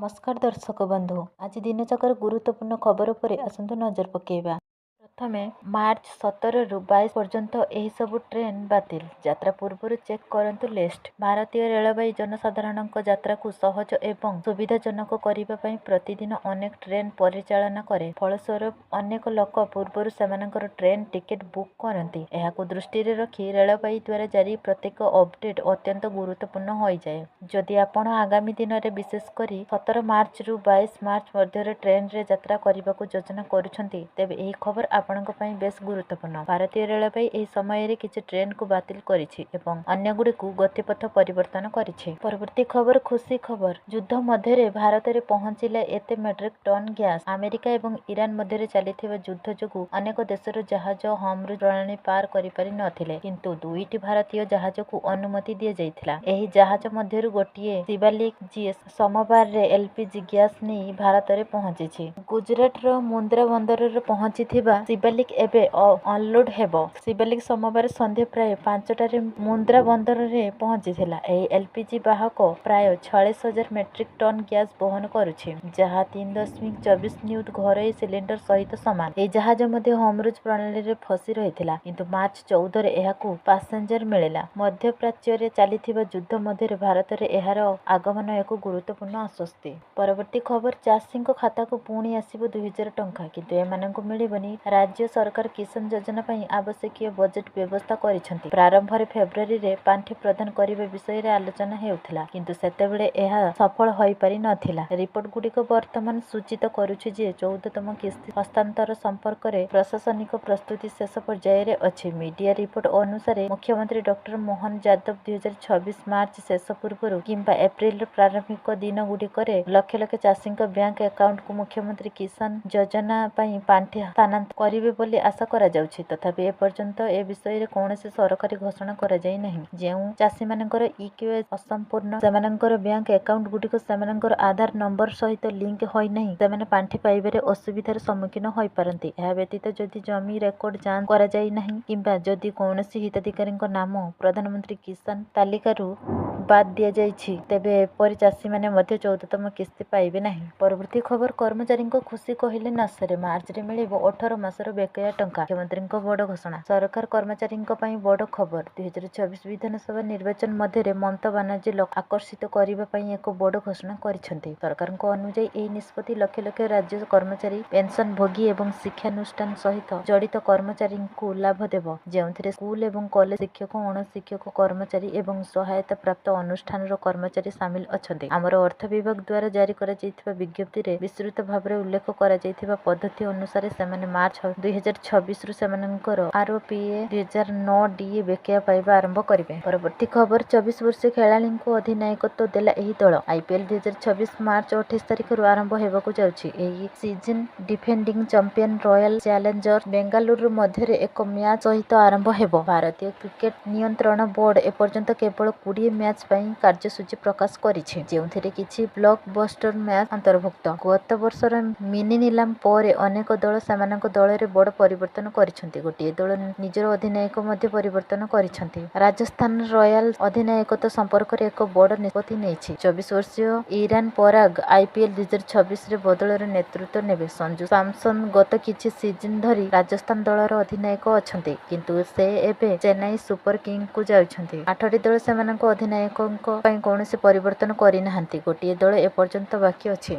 नमस्कार दर्शक बंधु आज दिन जाकर गुरुत्वपूर्ण खबर उपर आसतु नजर पकेइबा। प्रथमे मार्च 17 रु 22 पर्यंत एही सबु ट्रेन बातिल। यात्रा पूर्व चेक करंतु लिस्ट। भारतीय रेलवे जनसाधारण यात्रा को सहज एवं सुविधाजनक करने पई प्रतिदिन अनेक ट्रेन परिचालन करे। फलस्वरूप अनेक लोक पूर्व सेमानकर ट्रेन टिकेट बुक करती। एहाकु दृष्टि रखी रेलवे द्वारा जारी प्रत्येक अपडेट अत्यंत गुरुत्वपूर्ण हो जाए। जदि आपण आगामी दिन में विशेषकर 17 मार्च रु 22 मार्च मध्य ट्रेन रे यात्रा करने को योजना करुछंती तेबे एही खबर आपणक पई बेस गुरुत्वपूर्ण। भारतीय रेलवे एही समय रे किछि ट्रेन को बातिल करिछि एवं अन्य गुडी को गतिपथ परिवर्तन करिछि। परवर्ती खबर खुशी खबर। युद्ध मध्य रे भारत रे पहुंचिला एते मेट्रिक टन गैस। अमेरिका एवं ईरान मध्य रे चलिथिबा युद्ध जोगु अनेक देशर जहाज होमरुज प्रणाली पार करि पारि नथिले, किंतु दुईटी भारतीय जहाज को अनुमति दिया जाइथिला। एही जहाज मध्यरु गोटिए शिवालिक जीएस सोमवार रे एलपीजी गैस नै भारत रे पहुंचिछि। गुजरात रो मुंद्रा बंदर रे पहुंचिथिबा शिवालिक एबे अनलोड हेबो। शिवालिक सोमवार संध्या प्राय 5टारे मुंद्रा बंदर रे पहुंचिथिला। एही एलपीजी बाहक प्राय 46,000 मेट्रिक टन गैस बहन करुछि, जहा 3.24 न्यूट घरोई सिलिंडर सहित समान। एही जहाज मध्ये होमरुज प्रणाली रे फसी रहिथिला, किंतु मार्च 14 रे एहाकू पैसेंजर मिलिला। मध्य प्राच्य रे चलिथिबा युद्ध मध्य भारत रे एहार आगमन एक गुरुत्वपूर्ण आश्वस्ति। परवर्ती खबर चाषी खाता को पुणी आसिबो 2000 टंका, किंतु एमानंकु मिलिबनी। राज्य सरकार किसान योजना पई आवश्यकीय बजेट व्यवस्था करिसेंती। प्रारंभ रे फेब्रुआरी रे पांठि प्रदान करिवे विषय रे आलोचना हेउथिला, किंतु सेतेबेले एहा सफल होई पारि नथिला। रिपोर्ट गुडिक वर्तमान सूचित करूछि जे 14तम किस्ती हस्तांतर संपर्क रे प्रशासनिक प्रस्तुति शेष पर्याय रे अछि। मीडिया रिपोर्ट अनुसार मुख्यमंत्री डॉक्टर मोहन यादव 2026 मार्च शेष पूर्व किंबा एप्रिल प्रारंभिक दिन गुडिक रे लक्ष लक्ष चाषी बैंक अकाउंट को मुख्यमंत्री किसान योजना पई पांठि स्थानांतरित करिवे बोली आशा करा जाउछि। तथापि एपर्यंत ए विषय रे कौनसी सरकारी घोषणा करा जाई नहीं। जेउ चाषी मानकर ईकेवाईसी असंपूर्ण, सेमानकर बैंक अकाउंट गुडिक सेमानकर आधार नंबर सहित लिंक होई नहीं, सेमाने पांठि पाइबारे असुविधार सम्मुखीन होई पारंती। एहा व्यतीत जदि जमी रेकर्ड जांच करा जाई नहीं किंबा जदि कौनसी हिताधिकारी नाम प्रधानमंत्री किसान तालिकारु बाद दिया जाइछि, तेबे एपरि चाषी माने मध्य 14तम किस्ती पाइबे नहीं। परवर्ती खबर कर्मचारी खुशी कहले नसरे। मार्च रे मिलिबो 18 मासर बेकया टंका। मुख्यमंत्री बड़ घोषणा। सरकार कर्मचारी बड़ खबर। 2024 विधानसभा निर्वाचन मध्य ममता बानर्जी आकर्षित करने एक बड़ घोषणा करिसेंती। सरकार अनुଯାयी एही निष्पत्ति लक्ष लक्ष राज्य कर्मचारी, पेंशन भोगी एवं शिक्षानुष्ठान सहित जड़ित कर्मचारी को लाभ देव, जेउथिरे स्कूल एवं कॉलेज शिक्षक, अणशिक्षक कर्मचारी एवं सहायता प्राप्त अनुष्ठान कर्मचारी सामिल अछंती। आमर अर्थ विभाग द्वारा जारी करा जायथिबा विज्ञप्ति रे विस्तृत भाव उल्लेख करा जायथिबा पद्धति अनुसार सेमाने मार्च 2026 रु सेमानकर आरओपीए 2009 डीए बेकया पाइबा आरंभ करिवे। परवर्ती खबर 24 वर्षीय खेलाड़ी को अधिनायकत्व देला एही दल। आईपीएल 2026 मार्च 28 तारिख रु आरंभ हेबाकु जाउछि। एही season defending champion Royal Challengers Bengaluru मध्य एक मैच सहित आरंभ हेबो। भारतीय क्रिकेट नियंत्रण बोर्ड एपर्यंत केवल 20 मैच पई कार्यसूची प्रकाश करिछि, जेउथिरे किछि ब्लॉकबस्टर मैच अंतर्भुक्त। गत वर्षर मिनी निलाम पर अनेक दल सेमानक दल रे बड़ परिवर्तन करिसेंती। गोटिए दल निजर अधिनायक मध्य परिवर्तन करिसेंती। राजस्थान रॉयल्स अधिनायकत्व संपर्क रे एक बड़ निष्पत्ति नेछि। 24 वर्षीय ईरान पराग आईपीएल 2026 रे बदलर नेतृत्व नेबे। संजू सैमसन गत किछि सीजन धरी राजस्थान दलर अधिनायक अछंती, किंतु से एबे चेन्नई सुपर किंग को जाउछंती। 8टी दल सेमानक अधिनायकक पई कोनोसी परिवर्तन करि नाहंती। गोटिए दल एपर्यंत बाकी अछि।